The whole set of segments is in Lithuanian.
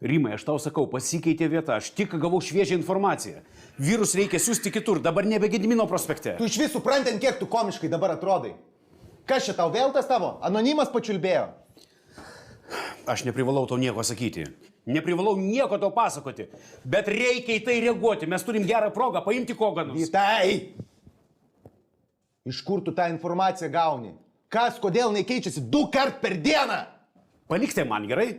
Rimai, aš tau sakau, pasikeitė vieta, aš tik gavau šviežią informaciją. Vyrus reikia siūsti kitur, dabar nebe Gedimino prospekte. Tu iš vis suprantant, kiek tu komiškai dabar atrodai. Kas čia tau vėl tas tavo? Anonimas pačiulbėjo. Aš neprivalau tau nieko sakyti. Neprivalau nieko tau pasakoti. Bet reikia į tai reaguoti. Mes turim gerą progą paimti Koganus. Vytai! Iš kur tu tą informaciją gauni? Kas, kodėl nekeičiasi 2 kart per dieną? Palikti man, gerai?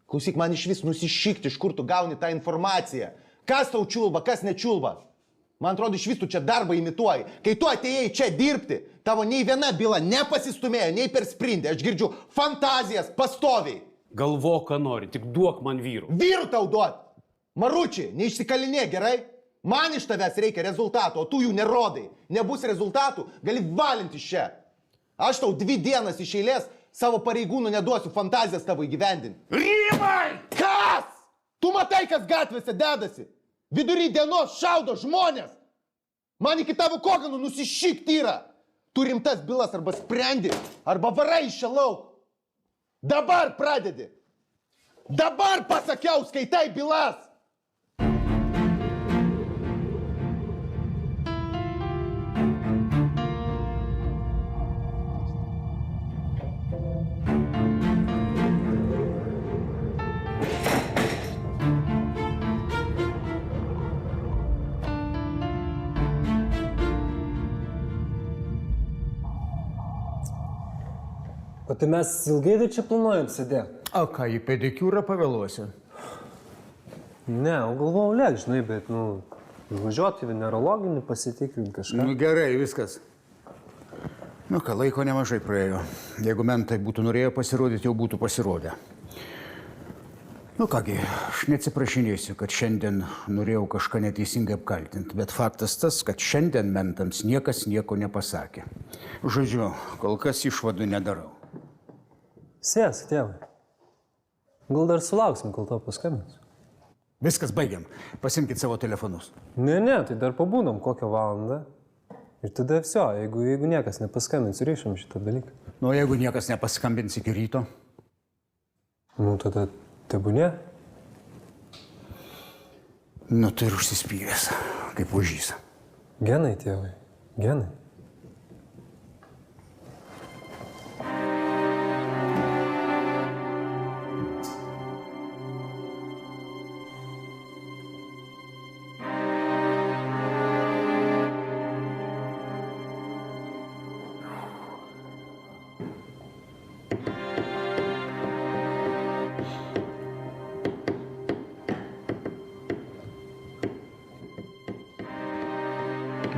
Klausyk, man iš vis nusišykti, iš kur tu gauni tą informaciją. Kas tau čiulba, kas nečiulba. Man atrodo, iš vis tu čia darbą imituoji. Kai tu atėjai čia dirbti, tavo nei viena byla nepasistumėjo, nei per sprintį. Aš girdžiu fantazijas pastoviai. Galvok, ką nori, tik duok man vyrų. Vyrų tau duot. Maručiai, neišsikalinė, gerai? Man iš tavęs reikia rezultatų, o tu jų nerodai. Nebus rezultatų, gali valinti iš čia. Aš tau 2 dienas iš eilės savo pareigūnų neduosiu fantazijas tavo įgyvendinti. Rimai! Kas? Tu matai, kas gatvėse dedasi? Vidury dienos šaudo žmonės. Man iki tavo Koganų nusišykti yra. Tu rimtas bylas arba sprendi, arba varai iš čia lauk. Dabar pradedi. Dabar pasakiau, skaitai bylas. O tai mes ilgai dar čia planuojam sėdėti? O ką, į pedikiūrą pavėluosi? Ne, o galvojau, lėk, žinai, bet, važiuoti į neurologinį, pasitikrinti kažką. Gerai, viskas. Ką, laiko nemažai praėjo. Jeigu mentai būtų norėję pasirodyti, jau būtų pasirodę. Kągi, aš neatsiprašinėsiu, kad šiandien norėjau kažką neteisingai apkaltinti, bet faktas tas, kad šiandien mentams niekas nieko nepasakė. Žodžiu, kol kas išvadų nedarau. Sėsk, tėvai. Gal dar sulauksim, kol to paskambins. Viskas, baigiam. Pasimkit savo telefonus. Ne, tai dar pabūnam kokią valandą. Ir tada viso, jeigu niekas nepaskambins, ryšim šitą dalyką. Jeigu niekas nepaskambins iki ryto? Tada tebūnė? Tai ir užsispyręs, kaip ožys. Genai, tėvai, genai.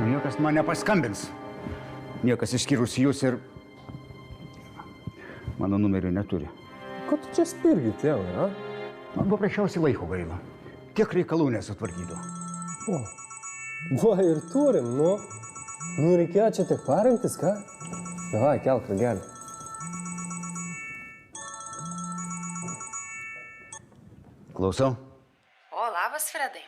Niekas man nepaskambins. Niekas išskyrus jūs ir mano numerio neturi. Ko tu čia spirgi, tėvai, a? Man paprasčiausiai laiko gaila. Tiek reikalų nesutvarkytų. Ir turim, reikėjo čia tiek parinktis, ką? Davai, kelk ragelį. Klausau? Labas, Fredai.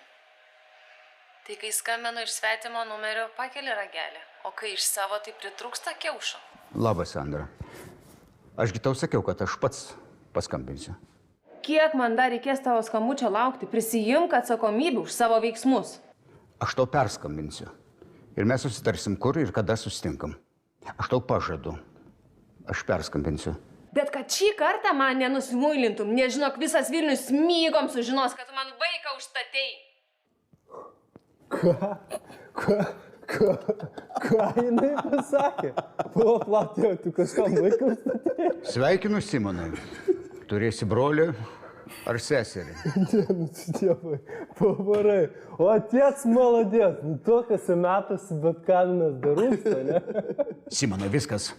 Tai kai skambinu iš svetimo numerio, pakeli ragelį, o kai iš savo, tai pritrūksta kiaušo. Labas, Sandra. Ašgi tau sakiau, kad aš pats paskambinsiu. Kiek man dar reikės tavo skambučio laukti? Prisijimk atsakomybę už savo veiksmus. Aš tau perskambinsiu. Ir mes susitarsim, kur ir kada susitinkam. Aš tau pažadu. Aš perskambinsiu. Bet kad šį kartą man nenusmuilintum, nežinok, visas Vilnius smygom sužinos, kad tu man vaiką užstatei. Ką jinai pasakė? Platėjo, tu kažkam vaiką užstatėjai? Sveikinu, Simonai. Turėsi brolį ar seserį? Tėvai, pavarai. O tėts maladės. Tokias metusi, bet kalinas darus, ne? Simonai, viskas.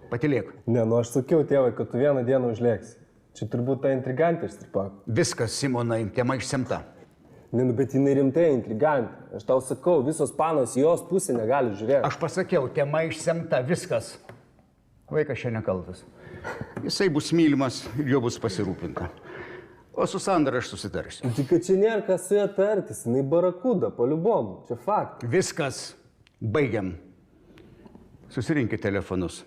Patylėk. Ne, aš sakiau, tėvai, kad tu vieną dieną užlėksi. Čia turbūt ta intrigantė ištripa. Viskas, Simonai, tema išsemta. Ne, bet jinai rimtai intrigantė. Aš tau sakau, visos panos į jos pusę negali žiūrėti. Aš pasakiau, tema išsemta, viskas. Vaikas čia nekaltas. Jisai bus mylimas ir jo bus pasirūpinta. O su Sandra aš susitarsiu. Tik kad čia nėra kas su ja tartis, jinai barakuda, paliubom, čia fakt. Viskas, baigiam. Susirinkit telefonus.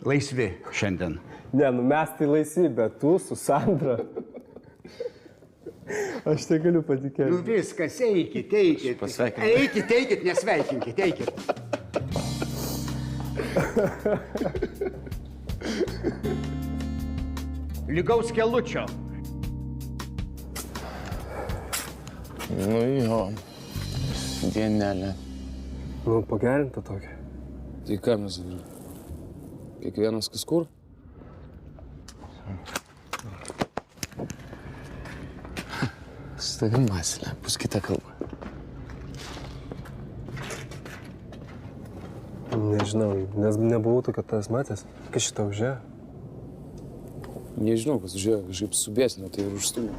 Laisvi šiandien. Ne, mes tai laisvi, bet tu su Sandra. Aš tai galiu patikėti. Nu viskas, eikit, eikit. Pasveikinti. Eikit, eikit, nesveikinkit, eikit. Lygaus kelučio. Nu jo, dienelė. Nu, pagerinta tokia. Tai ką mes dabar? Kiekvienas kas kur? Su tavim Vasilė, bus kita kalba. Nežinau, nes nebuvau tokio tas matęs. Kas šitą užėjo? Nežinau, kas užėjo, kažkaip subėsino, tai ir užstumė.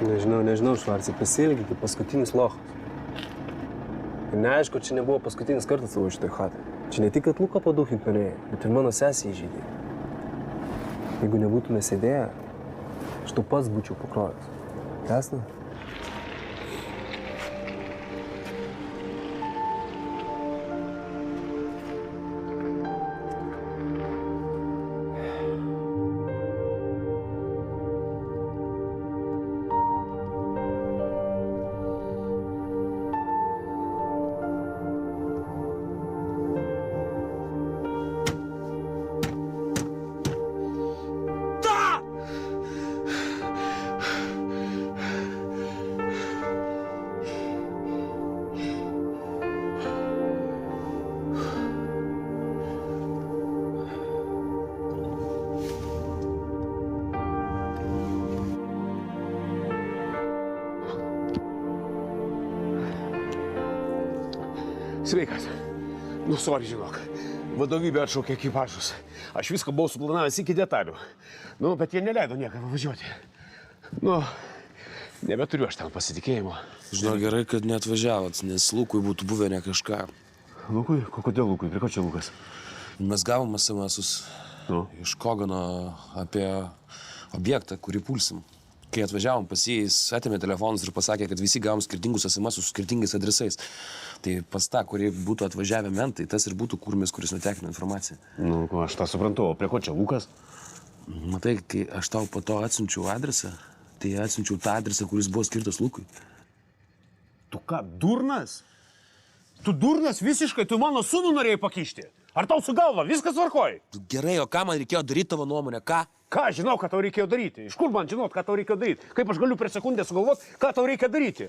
Nežinau, Švarcai, pasielgi kaip paskutinis lochas. Ir neaišku, čia nebuvo paskutinis kartas savo šitoj chatai. Čia ne tik, kad Luką padūkint norėjai, bet ir mano sesį įžeidė. Jeigu nebūtume sėdėję, aš tu pats būčiau pakrovęs. Jasna? Sveikas. Nu, sorry, žinok. Vadovybė atšaukė ekipažus. Aš viską buvau suplanavęs iki detalių. Nu, bet jie neleido niekam važiuoti. Nu, nebeturiu aš ten pasitikėjimo. Žinau, gerai, kad neatvažiavot, nes Lukui būtų buvę ne kažką. Lukui? Kodėl Lukui? Prie ko čia Lukas? Mes gavom SMS-us iš Kogano apie objektą, kurį pulsim. Kai atvažiavom pas jį, jis atėmė telefonus ir pasakė, kad visi gavom skirtingus SMS-us su skirtingais adresais. Tai pas tą, kurie būtų atvažiavę mentai, tas ir būtų kurmis, kuris nutekino informaciją. Nu, aš tą suprantu, o prie ko čia Lukas? Matai, kai aš tau po to atsiunčiau adresą, tai atsiunčiau tą adresą, kuris buvo skirtas Lukui. Tu ką, durnas? Tu durnas visiškai, tu mano sūnų norėjai pakišti. Ar tau su galva viskas tvarkoj? Gerai, o ką man reikėjo daryti tavo nuomonę, ką? Ką žinau, ką tau reikėjo daryti? Iš kur man žinot, ką tau reikėjo daryti? Kaip aš galiu per sekundę sugalvoti, ką tau reikia daryti?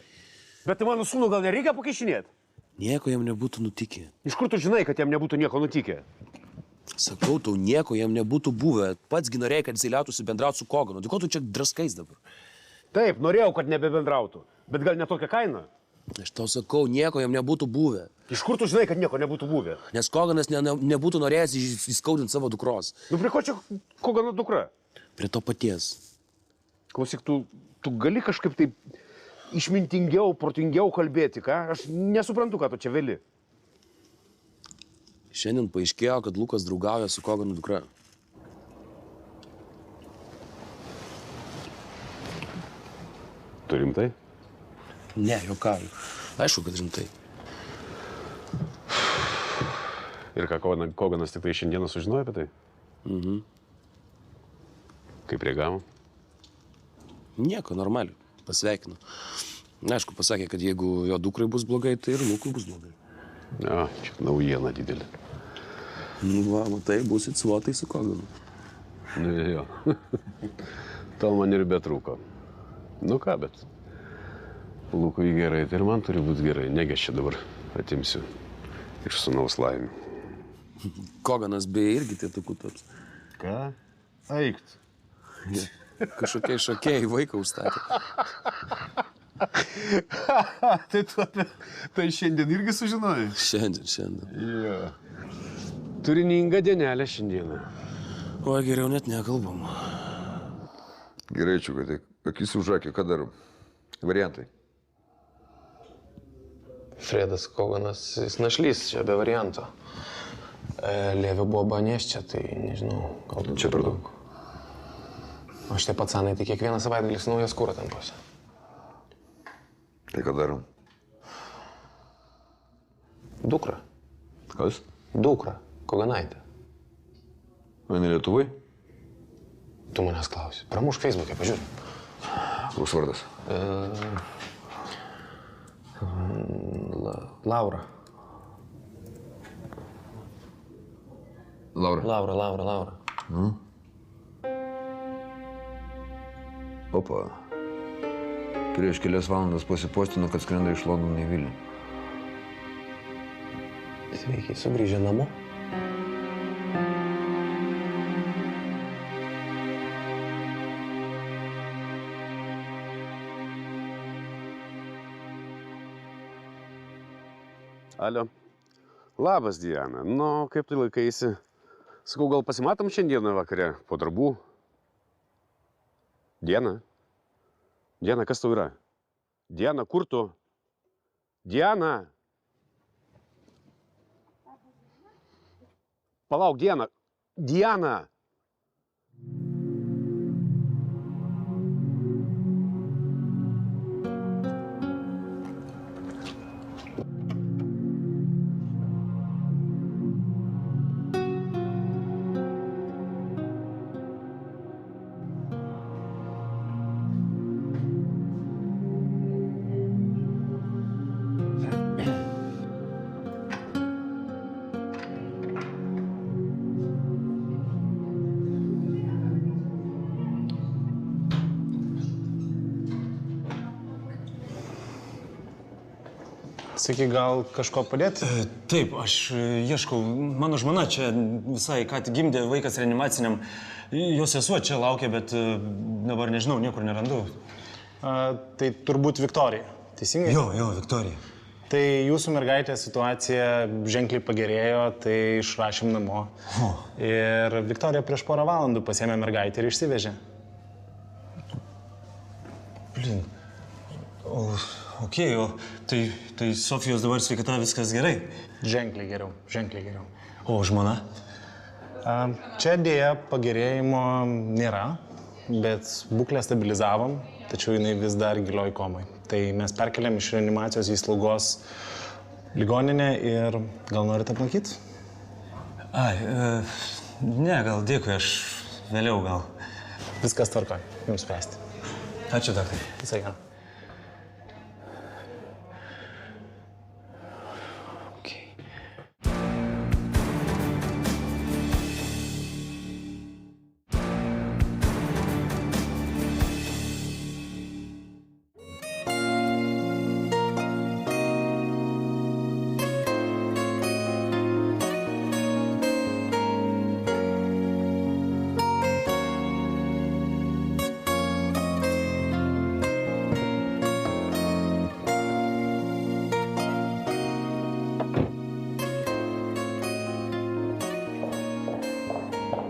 Bet tai mano sūnų gal nereikia pakišinėti? Nieko jam nebūtų nutikę. Iš kur tu žinai, kad jam nebūtų nieko nutikę? Sakau, tau nieko jam nebūtų buvę. Patsgi norėjai, kad jisai liautųsi bendrauti su Koganu. Tai ko tu čia draskais dabar? Taip, norėjau, kad nebebendrautų. Bet gal ne tokią kainą? Aš tau sakau, nieko jam nebūtų buvę. Iš kur tu žinai, kad nieko nebūtų buvę? Nes Koganas nebūtų norėjęs įskaudinti savo dukros. Nu prie ko čia Kogano dukra? Prie to paties. Klausyk, tu gali kažkaip taip išmintingiau, protingiau kalbėti, ką? Aš nesuprantu, ką tu čia veli. Šiandien paaiškėjo, kad Lukas draugauja su Kogano dukra. Tu rimtai? Ne, juokauju. Aišku, kad rimtai. Ir ką, Koganas tik tai šiandieną sužinojo apie tai? Mhm. Kaip reagavo? Nieko, normaliai. Pasveikinu. Aišku, pasakė, kad jeigu jo dukrai bus blogai, tai ir Lukui bus blogai. Jo, čia naujiena didelė. Nu, va, matai, būsit svotai su Koganu. Nu, jo. Tol man ir betrūko. Nu ką, bet Lukui gerai, tai ir man turi būti gerai. Negi aš čia dabar atimsiu iš sūnaus laimį. Koganas beje irgi tėtukų taps. Ką? Aikt. Kažkokiai šokėjai vaiką užstatė. Tai tu apie tai šiandien irgi sužinojai? Šiandien. Jo. Turininga dienelė šiandieną. O geriau net nekalbam. Gerai, čiukai, tai akis už akį, ką darom? Variantai. Fredas Koganas, jis našlys, čia be varianto. Lėvė buvo banės čia, tai nežinau, gal Čia per daug. O šitie pacanai, tai kiekvieną savaitgalį su naujas kūrą tamposi. Tai ką darom? Dukra. Kas? Dukra. Koganaitė. O ne Lietuvai? Tu manęs klausi. Pramušk Facebook'e, pažiūrė. Koks vardas? Laura. Laura. Laura. Opa. Prieš kelias valandas pasipostinu, kad skrenda iš Londono į Vilnių. Sveiki, sugrįžę namo. Alio. Labas, Diana. Nu, kaip tu laikaisi? Sakau, gal pasimatom šiandieną vakare po darbų? Diana? Diana, kas tau yra? Diana, kur tu? Diana! Palauk, Diana. Diana! Saky, gal kažko padėti? Taip, aš ieškau. Mano žmona čia visai ką tik gimdė, vaikas reanimaciniam. Jos sesuo čia laukia, bet dabar nežinau, niekur nerandu. Tai turbūt Viktorija, teisingai? Jo, Viktorija. Tai jūsų mergaitės situacija ženkliai pagerėjo, tai išrašėm namo. Ir Viktorija prieš porą valandų pasiėmė mergaitę ir išsivežė. Blin. Okei, tai Sofijos dabar sveikata viskas gerai? Ženkliai geriau. O žmona? Čia dėja pagerėjimo nėra, bet būklę stabilizavom, tačiau jinai vis dar gilioj komai. Tai mes perkeliam iš reanimacijos į slaugos ligoninę ir gal norite aplankyti? Ne, gal dėkui, aš vėliau gal. Viskas tvarkoj, jums spręsti. Ačiū, daktarai. Visai gero.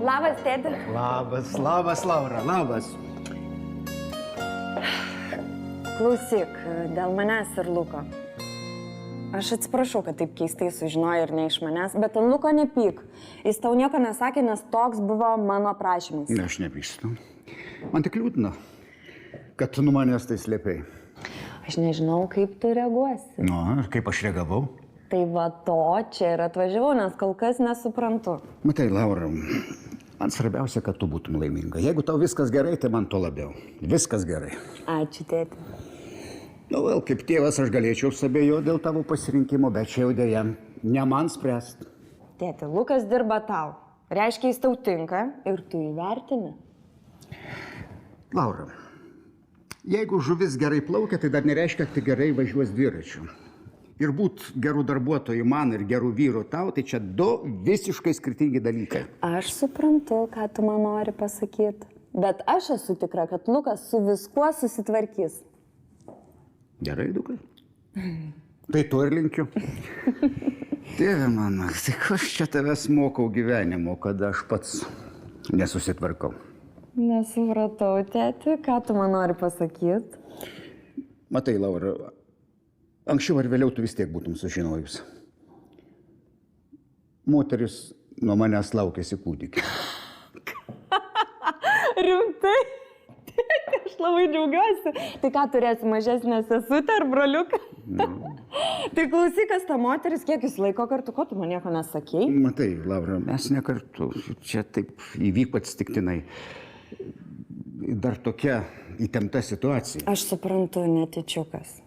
Labas, tėti. Labas, Laura, labas. Klausyk, dėl manęs ir Luko. Aš atsiprašau, kad taip keistai sužinojo ir ne iš manęs, bet ant Luko nepyk. Jis tau nieko nesakė, nes toks buvo mano prašymas. Aš nepykstu. Man tik liūdna, kad tu nuo manęs tai slėpei. Aš nežinau, kaip tu reaguosi. Nu, kaip aš reagavau? Tai va to čia ir atvažiavau, nes kol kas nesuprantu. Matai, Laura, man svarbiausia, kad tu būtum laiminga. Jeigu tau viskas gerai, tai man to labiau. Viskas gerai. Ačiū, tėti. Nu, vėl kaip tėvas aš galėčiau sabėjoti dėl tavo pasirinkimo, bet čia jau dėja ne man spręsti. Tėti, Lukas dirba tau. Reiškia, jis tau tinka ir tu įvertini. Laura, jeigu žuvis gerai plaukia, tai dar nereiškia, kad gerai važiuos dviračiu. Ir būt gerų darbuotojų man ir gerų vyrų tau, tai čia du visiškai skirtingi dalykai. Aš suprantu, ką tu man nori pasakyti, bet aš esu tikra, kad Lukas su viskuo susitvarkys. Gerai, dukra. Tai to ir linkiu. Tėve mano, tai aš čia tavęs mokau gyvenimo, kad aš pats nesusitvarkau. Nesupratau, tėti, ką tu man nori pasakyti? Matai, Laura, anksčiau ar vėliau tu vis tiek būtum sužinojus. Moteris nuo manęs laukėsi kūdikį. Rimtai? Tėti, aš labai džiaugiuosi. Tai ką turėsi, mažesnę sesutę ar broliuką? Tai klausyk, kas ta moteris, kiek jūs laiko kartu, ko tu man nieko nesakei? Matai, Laura, mes ne kartu. Čia taip įvyko atsitiktinai. dar tokia įtempta situacija. Aš suprantu, netičiukas.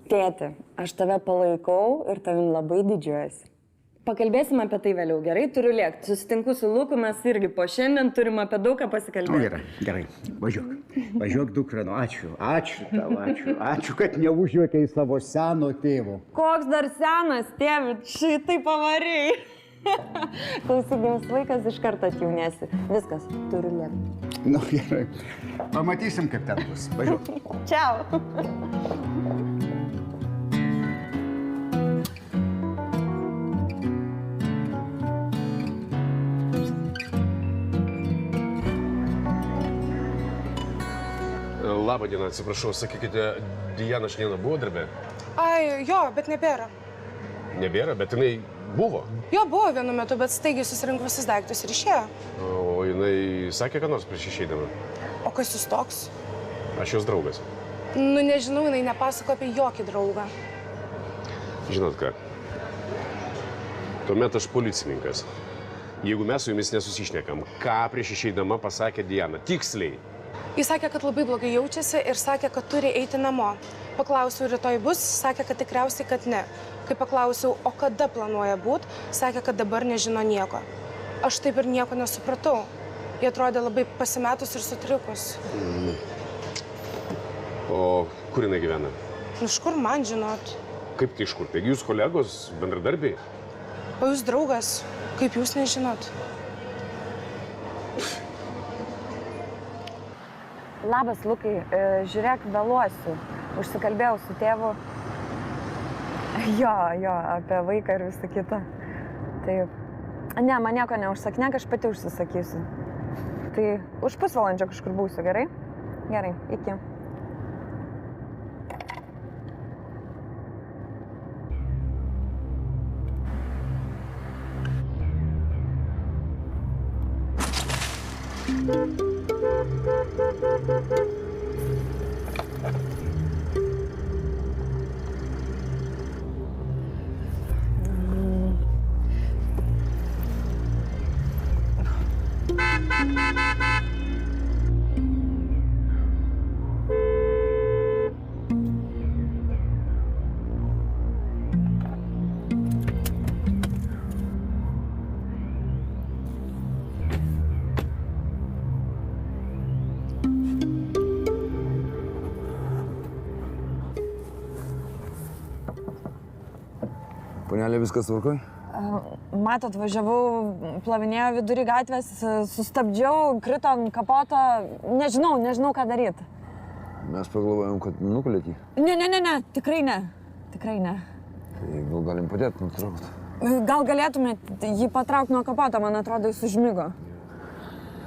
Tėti, aš tave palaikau ir tavim labai didžiuojasi. Pakalbėsim apie tai vėliau, gerai? Turiu lėkti. Susitinku su Luku, mes irgi po šiandien turim apie daug ką pasikalbėti. Gerai, važiuok. Važiuok, dukra, nu ačiū tau, ačiū. Ačiū, kad neužjuokė į savo seno tėvo. Koks dar senas, tėvi, šitai pavarėjai. Klausygiams vaikas iš karto atjaunėsi. Viskas, turiu lėkti. Nu, gerai. Pamatysim, kaip ten bus. Važiuok. Čiau. Labą dieną, atsiprašau, sakykite, Diana šiandieną buvo darbė? Ai, jo, bet nebėra. Nebėra, bet jinai buvo. Jo, buvo vienu metu, bet staigiai susirinko visus daiktus ir išėjo. O jinai sakė, ką nors prieš išeidama? O kas jūs toks? Aš jos draugas. Nu, nežinau, jinai nepasako apie jokį draugą. Žinot ką? Tuomet aš policininkas. Jeigu mes su jumis nesusišnekam, ką prieš išeidama pasakė Diana? Tiksliai. Jis sakė, kad labai blogai jaučiasi ir sakė, kad turi eiti namo. Paklausiau, rytoj bus, sakė, kad tikriausiai, kad ne. Kai paklausiau, o kada planuoja būt, sakė, kad dabar nežino nieko. Aš taip ir nieko nesupratau. Jie atrodė labai pasimetus ir sutrikus. O kur jinai gyvena? Iš kur man žinot? Kaip tai iš kur? Taigi jūs kolegos, bendradarbiai? O jūs draugas, kaip jūs nežinot? Labas, Lukai, žiūrėk, vėluosiu. Užsikalbėjau su tėvu. Jo, apie vaiką ir visą kitą. Taip. Ne, man nieko neužsakinėk, aš pati užsisakysiu. Tai už pusvalandžio kažkur būsiu, gerai? Gerai, iki. Panelė, viskas tvarkoj? Matot, važiavau, plavinėjau vidury gatvės, sustabdžiau, krito ant kapoto, nežinau ką daryti. Mes pagalvojom, kad nukulėt jį. Ne, tikrai ne. Tai gal galim padėti nutraukti. Gal galėtumėt jį patraukti nuo kapoto, man atrodo, jis užmigo.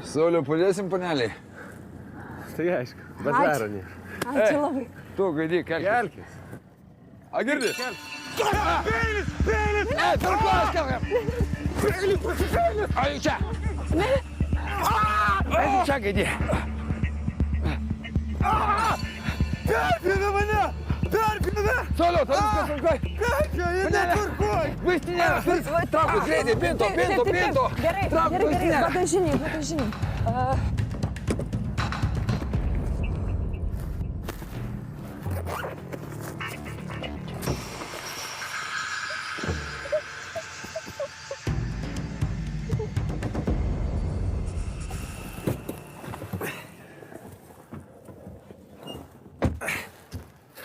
Sauliau, padėsim paneliai? Tai aišku, bet vero nėra. Ačiū labai. Tu, gaidy, kelkis. A, girdi? Peilis! Tarkos, kelkiam! Peilis! Ai, čia! Ai, čia, gaidy! Perpina mane! Sauliau, tai viskas tvarkoj! Kaip čia, jie netvarkoj! Vaistinė! Traukos, greitai, pinto! Gerai, bagažiniai.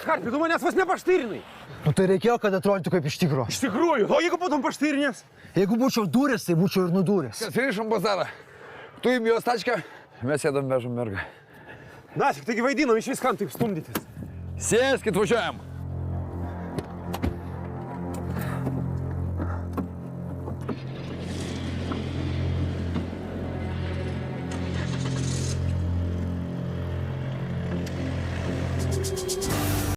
Karpi, tu manęs vos nepaštyrinai. Nu tai reikėjo, kad atrodytų kaip iš tikro. Iš tikrųjų, o jeigu būtum paštyrinęs? Jeigu būčiau dūręs, tai būčiau ir nudūręs. Kas rišam bazarą? Tu įmi jos tačką, mes sėdam vežam mergą. Na, tik taigi vaidinam iš viskam taip stumdytis. Sėskit, važiuojam.